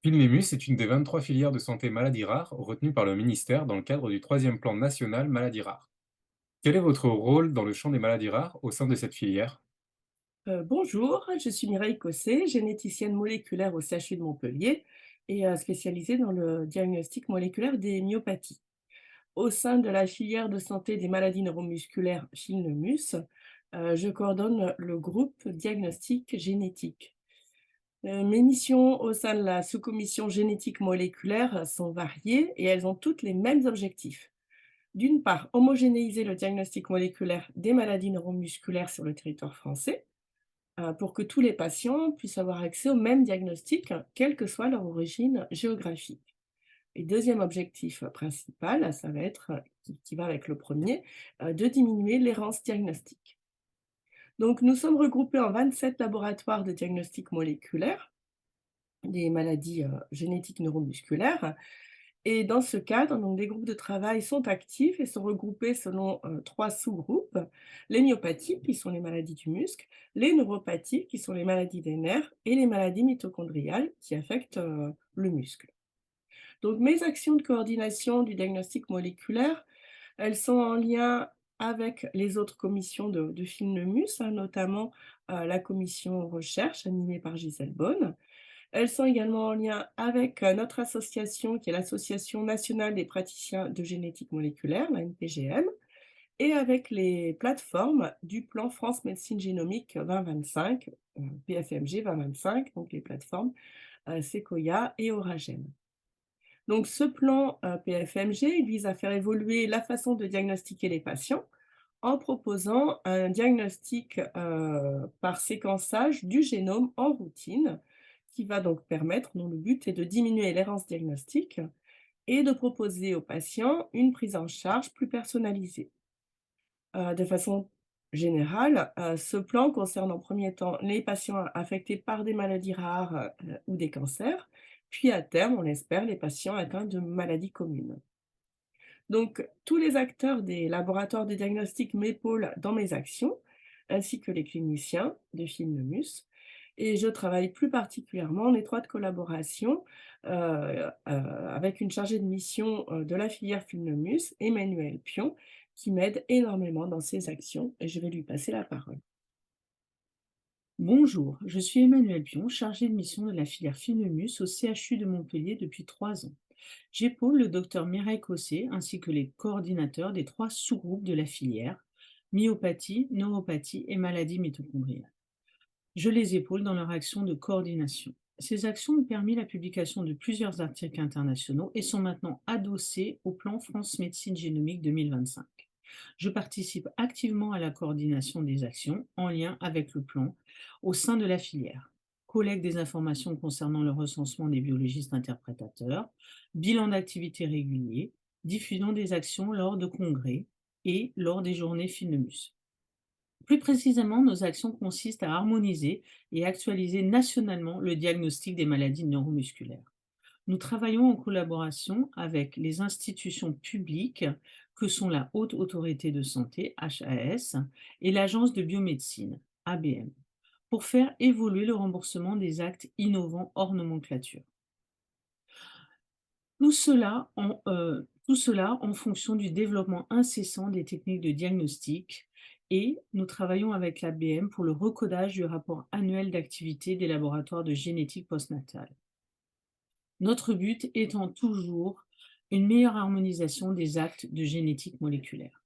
Filnemus est une des 23 filières de santé maladies rares retenues par le ministère dans le cadre du troisième plan national maladies rares. Quel est votre rôle dans le champ des maladies rares au sein de cette filière? Bonjour, je suis Mireille Cossé, généticienne moléculaire au CHU de Montpellier et spécialisée dans le diagnostic moléculaire des myopathies. Au sein de la filière de santé des maladies neuromusculaires Filnemus, je coordonne le groupe diagnostic génétique. Mes missions au sein de la sous-commission génétique moléculaire sont variées et elles ont toutes les mêmes objectifs. D'une part, homogénéiser le diagnostic moléculaire des maladies neuromusculaires sur le territoire français pour que tous les patients puissent avoir accès au même diagnostic, quelle que soit leur origine géographique. Et deuxième objectif principal, ça va être, qui va avec le premier, de diminuer l'errance diagnostique. Donc nous sommes regroupés en 27 laboratoires de diagnostic moléculaire des maladies, génétiques neuromusculaires et dans ce cadre, donc des groupes de travail sont actifs et sont regroupés selon, 3 sous-groupes. Les myopathies, qui sont les maladies du muscle, les neuropathies, qui sont les maladies des nerfs et les maladies mitochondriales qui affectent, le muscle. Donc mes actions de coordination du diagnostic moléculaire, elles sont en lien avec les autres commissions de Filnemus, hein, notamment, la commission recherche animée par Gisèle Bonne. Elles sont également en lien avec, notre association qui est l'Association nationale des praticiens de génétique moléculaire, la NPGM, et avec les plateformes du plan France Médecine Génomique 2025, PFMG 2025, donc les plateformes, Sequoia et Oragene. Donc ce plan, PFMG, il vise à faire évoluer la façon de diagnostiquer les patients en proposant un diagnostic, par séquençage du génome en routine, qui va donc permettre dont le but est de diminuer l'errance diagnostique et de proposer aux patients une prise en charge plus personnalisée. De façon générale, ce plan concerne en premier temps les patients affectés par des maladies rares, ou des cancers, puis à terme, on l'espère, les patients atteints de maladies communes. Donc, tous les acteurs des laboratoires de diagnostic m'épaulent dans mes actions, ainsi que les cliniciens de Filmemus. Et je travaille plus particulièrement en étroite collaboration avec une chargée de mission de la filière Filmemus, Emmanuel Pion, qui m'aide énormément dans ses actions. Et je vais lui passer la parole. Bonjour, je suis Emmanuel Pion, chargée de mission de la filière Finemus au CHU de Montpellier depuis 3 ans. J'épaule le docteur Mireille Cossé ainsi que les coordinateurs des 3 sous-groupes de la filière, myopathie, neuropathie et maladies mitochondriales. Je les épaule dans leur action de coordination. Ces actions ont permis la publication de plusieurs articles internationaux et sont maintenant adossées au plan France Médecine Génomique 2025. Je participe activement à la coordination des actions en lien avec le plan au sein de la filière. Collecte des informations concernant le recensement des biologistes interprétateurs, bilan d'activité régulier, diffusion des actions lors de congrès et lors des journées Finemus. Plus précisément, nos actions consistent à harmoniser et actualiser nationalement le diagnostic des maladies neuromusculaires. Nous travaillons en collaboration avec les institutions publiques que sont la Haute Autorité de Santé, HAS, et l'Agence de biomédecine, ABM, pour faire évoluer le remboursement des actes innovants hors nomenclature. Tout cela en fonction du développement incessant des techniques de diagnostic et nous travaillons avec l'ABM pour le recodage du rapport annuel d'activité des laboratoires de génétique postnatale. Notre but étant toujours une meilleure harmonisation des actes de génétique moléculaire.